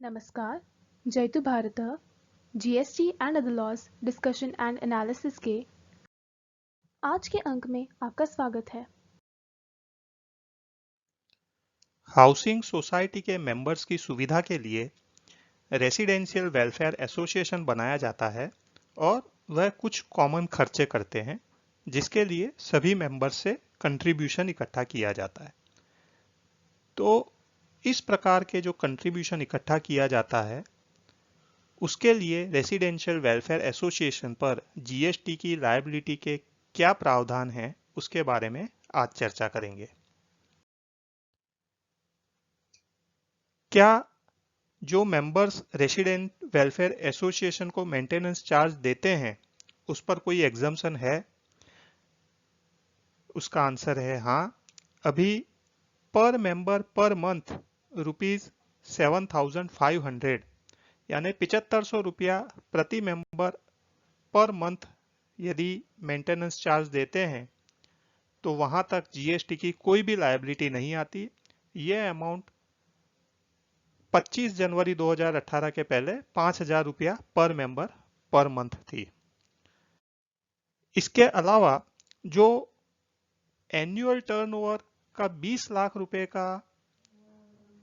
नमस्कार, जयतु भारतः GST and other laws discussion and analysis के आज के अंक में आपका स्वागत है। हाउसिंग सोसाइटी के मेंबर्स की सुविधा के लिए रेसिडेंशियल वेलफेयर एसोसिएशन बनाया जाता है और वह कुछ कॉमन खर्चे करते हैं जिसके लिए सभी मेंबर्स से कंट्रीब्यूशन इकट्ठा किया जाता है। तो इस प्रकार के जो कंट्रीब्यूशन इकट्ठा किया जाता है उसके लिए रेसिडेंशियल वेलफेयर एसोसिएशन पर जीएसटी की लायबिलिटी के क्या प्रावधान हैं उसके बारे में आज चर्चा करेंगे। क्या जो मेंबर्स रेसिडेंट वेलफेयर एसोसिएशन को मेंटेनेंस चार्ज देते हैं उस पर कोई एग्जम्पशन है? उसका आंसर है हाँ। अभी पर मेंबर पर मंथ ₹7,500 यानी 7500 रुपया प्रति मेंबर पर मंथ यदि मेंटेनेंस चार्ज देते हैं तो वहां तक जीएसटी की कोई भी लायबिलिटी नहीं आती। यह अमाउंट 25 जनवरी 2018 के पहले 5,000 रुपया पर मेंबर पर मंथ थी। इसके अलावा जो एनुअल टर्नओवर का 20 लाख रुपए का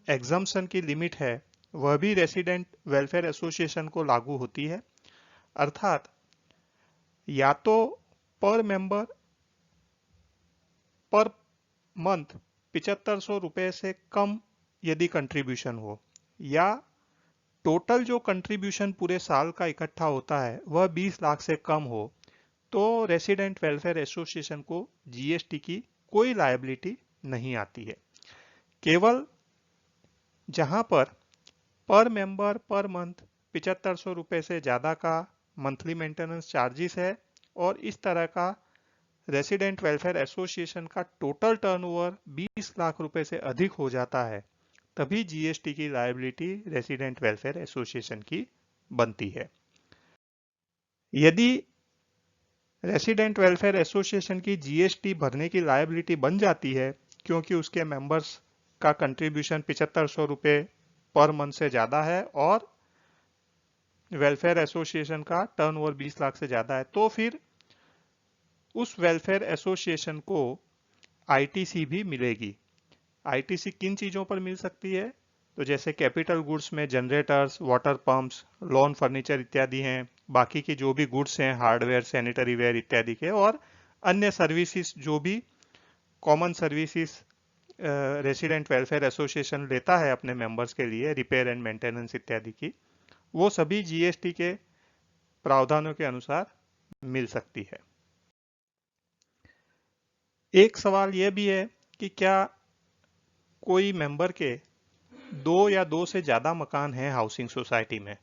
एग्जम्पशन की लिमिट है वह भी रेसिडेंट वेलफेयर एसोसिएशन को लागू होती है। अर्थात या तो पर मेंबर पर मंथ 7500 रुपए से कम यदि कंट्रीब्यूशन हो या टोटल जो कंट्रीब्यूशन पूरे साल का इकट्ठा होता है वह 20 लाख से कम हो तो रेसिडेंट वेलफेयर एसोसिएशन को जीएसटी की कोई लायबिलिटी नहीं आती है। केवल जहां पर मेंबर पर मंथ 7500 रुपए से ज्यादा का मंथली मेंटेनेंस चार्जेस है और इस तरह का रेसिडेंट वेलफेयर एसोसिएशन का टोटल टर्नओवर 20 लाख रुपए से अधिक हो जाता है तभी जीएसटी की लायबिलिटी रेसिडेंट वेलफेयर एसोसिएशन की बनती है। यदि रेसिडेंट वेलफेयर एसोसिएशन की जीएसटी भरने की लायबिलिटी बन जाती है क्योंकि उसके मेंबर्स का कंट्रीब्यूशन 7500 रुपए पर मंथ से ज्यादा है और वेलफेयर एसोसिएशन का टर्नओवर 20 लाख से ज्यादा है तो फिर उस वेलफेयर एसोसिएशन को आईटीसी भी मिलेगी। आईटीसी किन चीजों पर मिल सकती है? तो जैसे कैपिटल गुड्स में generators, water pumps, lawn furniture इत्यादि हैं। बाकी की जो भी गुड्स हैं हार्डवेयर, सैनिटरी वेयर इत्यादि के और अन्य सर्विसेज जो भी common services resident welfare association लेता है अपने मेंबर्स के लिए, रिपेयर एंड मेंटेनेंस इत्यादि की, वो सभी जीएसटी के प्रावधानों के अनुसार मिल सकती है। एक सवाल यह भी है कि क्या कोई मेंबर के दो या दो से ज्यादा मकान हैं हाउसिंग सोसाइटी में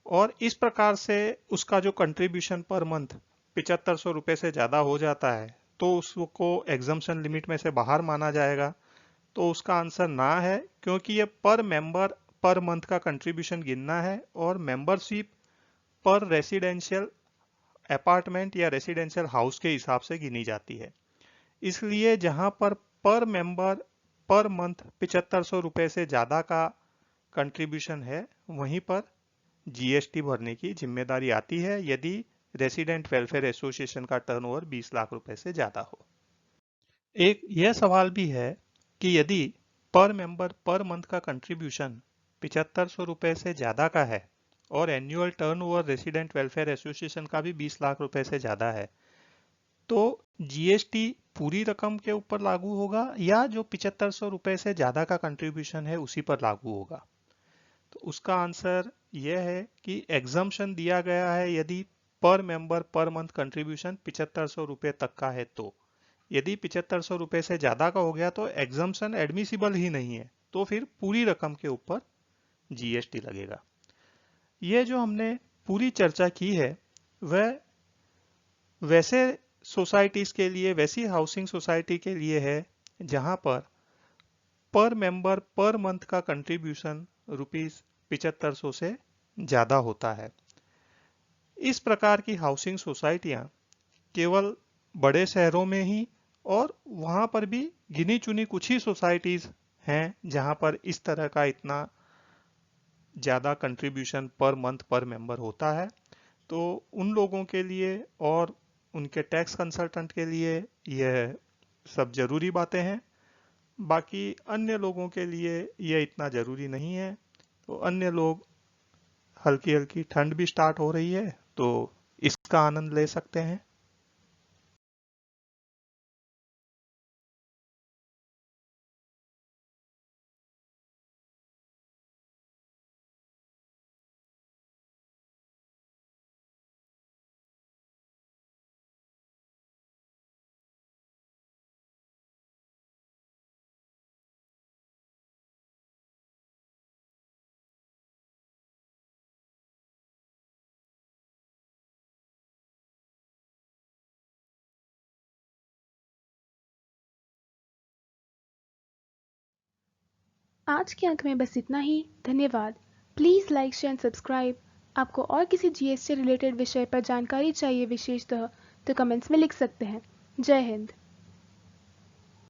और इस प्रकार से उसका जो कंट्रीब्यूशन पर मंथ 7500 रुपए से ज्यादा हो जाता है तो उसको एग्जम्पशन लिमिट में से बाहर माना जाएगा? तो उसका आंसर ना है क्योंकि ये पर मेंबर पर मंथ का कंट्रीब्यूशन गिनना है और मेंबरशिप पर रेसिडेंशियल अपार्टमेंट या रेसिडेंशियल हाउस के हिसाब से गिनी जाती है। इसलिए जहां पर मेंबर पर मंथ 7500 रुपए से ज्यादा का कंट्रीब्यूशन है वहीं पर जीएसटी भरने की जिम्मेदारी आती है यदि रेसिडेंट वेलफेयर एसोसिएशन का टर्नओवर 20 लाख रुपए से ज्यादा हो। एक यह सवाल भी है कि यदि पर मेंबर पर मंथ का कंट्रीब्यूशन 7500 रुपए से ज्यादा का है और annual turnover resident welfare association का भी 20 लाख रुपए से ज्यादा है तो जीएसटी पूरी रकम के ऊपर लागू होगा या जो 7500 रुपए से ज्यादा का कंट्रीब्यूशन है उसी पर लागू होगा? तो उसका आंसर यह है कि एग्जम्पशन दिया गया है यदि पर मेंबर पर मंथ कंट्रीब्यूशन 7500 रुपए तक का है तो। यदि 7500 रुपए से ज्यादा का हो गया तो एग्जम्पशन एडमिसिबल ही नहीं है तो फिर पूरी रकम के ऊपर जीएसटी लगेगा। यह जो हमने पूरी चर्चा की है वह वैसे सोसाइटीज के लिए, वैसी हाउसिंग सोसाइटी के लिए है जहां पर मेंबर पर मंथ का कंट्रीब्यूशन ₹7500 से ज्यादा होता है। इस प्रकार की हाउसिंग सोसाइटियां केवल बड़े शहरों में ही और वहां पर भी गिनी चुनी कुछ ही सोसाइटीज हैं जहां पर इस तरह का इतना ज़्यादा कंट्रीब्यूशन पर मंथ पर मेंबर होता है, तो उन लोगों के लिए और उनके टैक्स कंसल्टेंट के लिए यह सब जरूरी बातें हैं। बाकी अन्य लोगों के लिए यह इतना जरूरी नहीं है। तो अन्य लोग, हल्की हल्की ठंड भी स्टार्ट हो रही है तो इसका आनंद ले सकते हैं। आज के अंक में बस इतना ही। धन्यवाद। Please like share and subscribe. आपको और किसी जीएसटी रिलेटेड विषय पर जानकारी चाहिए विशेषतः तो कमेंट्स में लिख सकते हैं। जय हिंद।